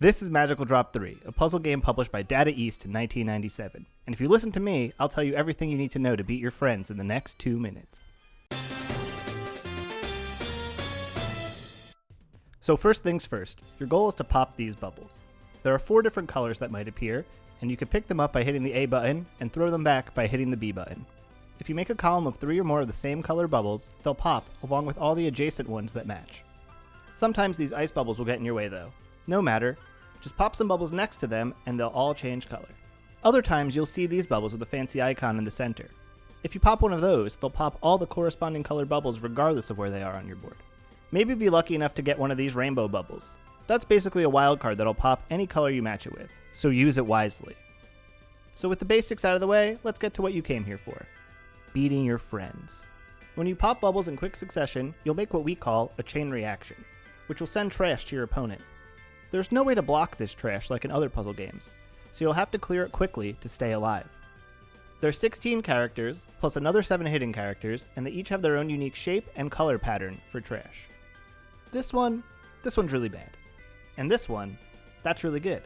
This is Magical Drop 3, a puzzle game published by Data East in 1997. And if you listen to me, I'll tell you everything you need to know to beat your friends in the next 2 minutes. So first things first, your goal is to pop these bubbles. There are 4 different colors that might appear, and you can pick them up by hitting the A button and throw them back by hitting the B button. If you make a column of 3 or more of the same color bubbles, they'll pop along with all the adjacent ones that match. Sometimes these ice bubbles will get in your way though. No matter, just pop some bubbles next to them and they'll all change color. Other times you'll see these bubbles with a fancy icon in the center. If you pop one of those, they'll pop all the corresponding colored bubbles regardless of where they are on your board. Maybe be lucky enough to get one of these rainbow bubbles. That's basically a wild card that'll pop any color you match it with, so use it wisely. So with the basics out of the way, let's get to what you came here for. Beating your friends. When you pop bubbles in quick succession, you'll make what we call a chain reaction, which will send trash to your opponent. There's no way to block this trash like in other puzzle games, so you'll have to clear it quickly to stay alive. There are 16 characters, plus another 7 hidden characters, and they each have their own unique shape and color pattern for trash. This one's really bad. And this one, that's really good.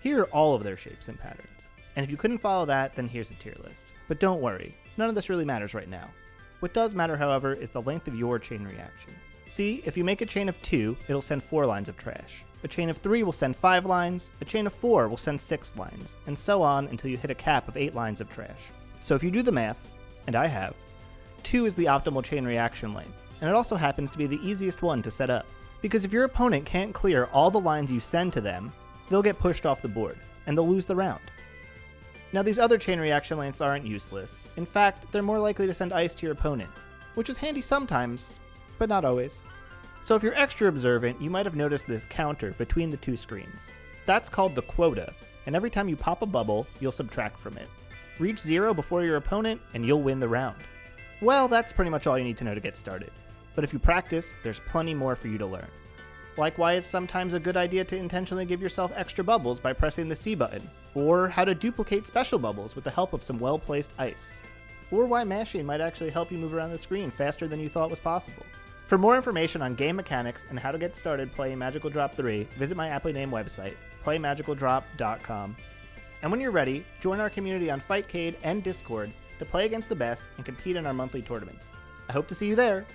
Here are all of their shapes and patterns. And if you couldn't follow that, then here's a tier list. But don't worry, none of this really matters right now. What does matter, however, is the length of your chain reaction. See, if you make a chain of 2, it'll send 4 lines of trash. A chain of 3 will send 5 lines, a chain of 4 will send 6 lines, and so on until you hit a cap of 8 lines of trash. So if you do the math, and I have, 2 is the optimal chain reaction length, and it also happens to be the easiest one to set up. Because if your opponent can't clear all the lines you send to them, they'll get pushed off the board, and they'll lose the round. Now these other chain reaction lengths aren't useless. In fact, they're more likely to send ice to your opponent, which is handy sometimes, but not always. So if you're extra observant, you might have noticed this counter between the 2 screens. That's called the Quota, and every time you pop a bubble, you'll subtract from it. Reach 0 before your opponent, and you'll win the round. Well, that's pretty much all you need to know to get started. But if you practice, there's plenty more for you to learn. Like why it's sometimes a good idea to intentionally give yourself extra bubbles by pressing the C button, or how to duplicate special bubbles with the help of some well-placed ice, or why mashing might actually help you move around the screen faster than you thought was possible. For more information on game mechanics and how to get started playing Magical Drop 3, visit my aptly named website, playmagicaldrop.com. And when you're ready, join our community on Fightcade and Discord to play against the best and compete in our monthly tournaments. I hope to see you there!